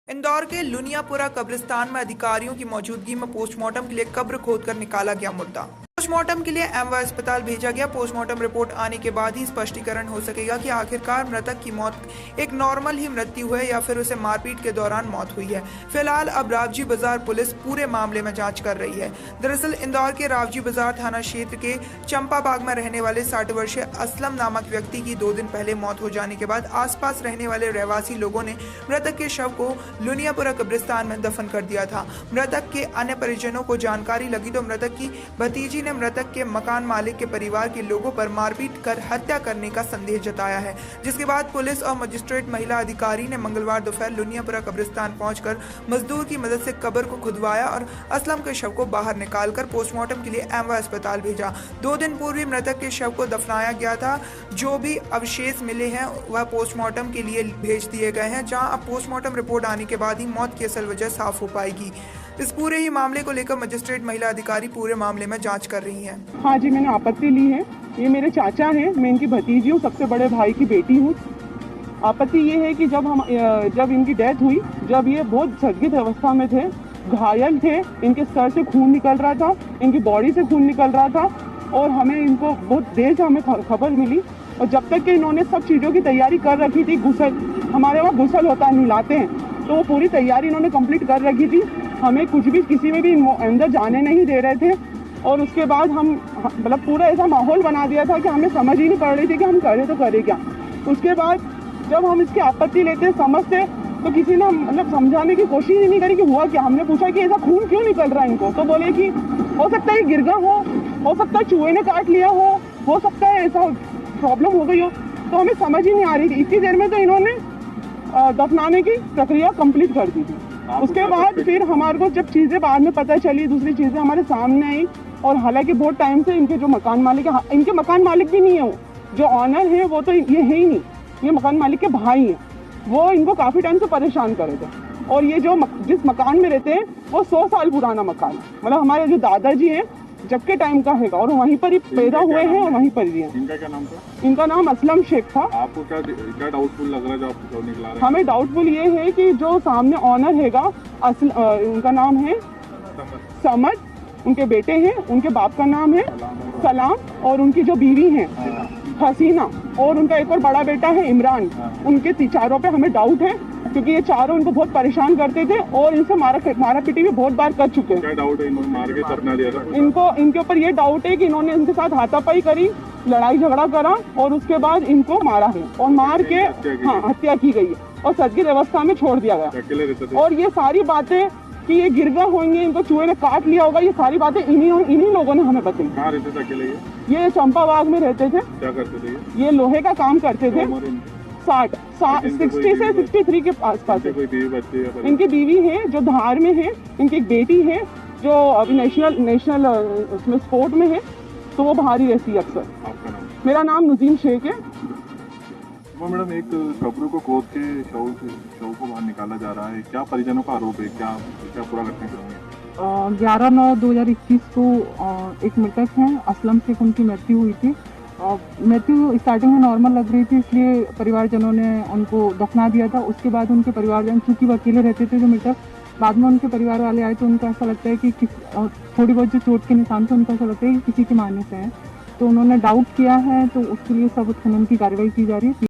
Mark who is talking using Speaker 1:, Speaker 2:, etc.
Speaker 1: इंदौर के लुनियापुरा कब्रिस्तान में अधिकारियों की मौजूदगी में पोस्टमार्टम के लिए कब्र खोदकर निकाला गया मुर्दा। पोस्टमार्टम के लिए एमवाय अस्पताल भेजा गया। पोस्टमार्टम रिपोर्ट आने के बाद ही स्पष्टीकरण हो सकेगा कि आखिरकार मृतक की मौत एक नॉर्मल ही मृत्यु है या फिर उसे मारपीट के दौरान मौत हुई है। फिलहाल अब रावजी बाजार पुलिस पूरे मामले में जांच कर रही है। दरअसल इंदौर के रावजी बाजार थाना क्षेत्र के चंपा बाग में रहने वाले 60 वर्षीय असलम नामक व्यक्ति की 2 दिन पहले मौत हो जाने के बाद आसपास रहने वाले रहवासी लोगों ने मृतक के शव को लुनियापुरा कब्रिस्तान में दफन कर दिया था। मृतक के अन्य परिजनों को जानकारी लगी तो मृतक की भतीजी ने मृतक के मकान मालिक के परिवार के लोगों पर मारपीट कर हत्या करने का संदेह जताया है, जिसके बाद पुलिस और मजिस्ट्रेट महिला अधिकारी ने मंगलवार दोपहर लुनियापुरा कब्रिस्तान पहुंचकर मजदूर की मदद से कब्र को खुदवाया और असलम के शव को बाहर निकालकर पोस्टमार्टम के लिए एमवाय अस्पताल भेजा। 2 दिन पूर्व मृतक के शव को दफनाया गया था। जो भी अवशेष मिले हैं वह पोस्टमार्टम के लिए भेज दिए गए हैं, जहां अब पोस्टमार्टम रिपोर्ट आने के बाद ही मौत की असल वजह साफ हो पाएगी। इस पूरे ही मामले को लेकर मजिस्ट्रेट महिला अधिकारी पूरे मामले में जांच कर रही हैं।
Speaker 2: हाँ जी, मैंने आपत्ति ली है। ये मेरे चाचा हैं, मैं इनकी भतीजी हूँ, सबसे बड़े भाई की बेटी हूँ। आपत्ति ये है कि जब इनकी डेथ हुई, जब ये बहुत संदिग्ध अवस्था में थे, घायल थे, इनके सर से खून निकल रहा था, इनकी बॉडी से खून निकल रहा था और हमें इनको बहुत देर से हमें खबर मिली। और जब तक कि इन्होंने सब चीज़ों की तैयारी कर रखी थी, हमारे वहाँ गुसल होता है, नहलाते हैं, तो वो पूरी तैयारी इन्होंने कंप्लीट कर रखी थी। हमें कुछ भी किसी में भी अंदर जाने नहीं दे रहे थे और उसके बाद हम मतलब पूरा ऐसा माहौल बना दिया था कि हमें समझ ही नहीं पड़ रही थी कि हम करें तो करें क्या। उसके बाद जब हम इसकी आपत्ति लेते समझते तो किसी ने मतलब समझाने की कोशिश ही नहीं करी कि हुआ क्या। हमने पूछा कि ऐसा खून क्यों निकल रहा है इनको, तो बोले कि हो सकता है गिरगा हो सकता है चूहे ने काट लिया हो सकता है ऐसा प्रॉब्लम हो गई हो। तो हमें समझ ही नहीं आ रही थी। इतनी देर में तो इन्होंने दफनाने की प्रक्रिया कंप्लीट कर दी थी। उसके बाद फिर हमारे को जब चीज़ें बाद में पता चली, दूसरी चीज़ें हमारे सामने आई और हालांकि बहुत टाइम से इनके जो मकान मालिक है, इनके मकान मालिक भी नहीं है, वो जो ऑनर है वो तो ये है ही नहीं, ये मकान मालिक के भाई हैं। वो इनको काफ़ी टाइम से परेशान कर रहे थे और ये जो जिस मकान में रहते हैं वो 100 साल पुराना मकान है। मतलब हमारे जो दादाजी हैं जब के टाइम का है और वहीं पर ही पैदा हुए हैं और वहीं पर ही हैं।
Speaker 3: इनका क्या नाम था?
Speaker 2: इनका नाम असलम शेख था।
Speaker 3: आपको क्या डाउटफुल लग रहा है जो आपको निकला रहा है?
Speaker 2: हमें डाउटफुल ये है कि जो सामने ऑनर हैगा उनका नाम है समद, उनके बेटे हैं, उनके बाप का नाम है सलाम और उनकी जो बीवी है हसीना और उनका एक और बड़ा बेटा है इमरान। उनके चारों पे हमें डाउट है क्योंकि ये चारों इनको बहुत परेशान करते थे और इनसे मारा पीटी भी बहुत बार कर चुके हैं।
Speaker 3: क्या डाउट है? इन्होंने मार के दफना दिया था?
Speaker 2: इनके ऊपर ये डाउट है कि इन्होंने इनके साथ हाथापाई करी, लड़ाई झगड़ा करा और उसके बाद इनको मारा है और मार के हत्या की गई है और सदगीर अवस्था में छोड़ दिया गया। और ये सारी बातें कि ये गिरगा होंगे, इनको चूहे ने काट लिया होगा, ये सारी बातें इन्हीं लोगों ने हमें बताई।
Speaker 3: कहाँ रहते थे अकेले?
Speaker 2: ये चंपा बाग में रहते थे।
Speaker 3: क्या करते थे?
Speaker 2: ये लोहे का काम करते थे। 60 से 63 के आसपास।
Speaker 3: कोई बीवी बच्चे?
Speaker 2: इनकी बीवी है जो धार में है, इनकी एक बेटी है जो अभी नेशनल उसमें स्पोर्ट में है, तो वो बाहर ही रहती है अक्सर।
Speaker 3: आपका नाम?
Speaker 2: मेरा नाम नुजीम शेख है।
Speaker 3: मैडम, एक कब्र को खोद के शव को बाहर निकाला जा रहा है, क्या परिजनों का आरोप है? क्या पूरा घटना करेंगे?
Speaker 4: 11/9/2021 को एक मृतक है असलम शेख, उनकी मृत्यु हुई थी। मृत्यु स्टार्टिंग में नॉर्मल लग रही थी, इसलिए परिवारजनों ने उनको दफना दिया था। उसके बाद उनके परिवारजन, चूँकि वो अकेले रहते थे जो मृतक, बाद में उनके परिवार वाले आए तो उनको ऐसा लगता है कि थोड़ी बहुत जो चोट के निशान थे उनको ऐसा लगता है कि किसी के मारने से है, तो उन्होंने डाउट किया है, तो उसके लिए सबूत खनन की कार्रवाई की जा रही है।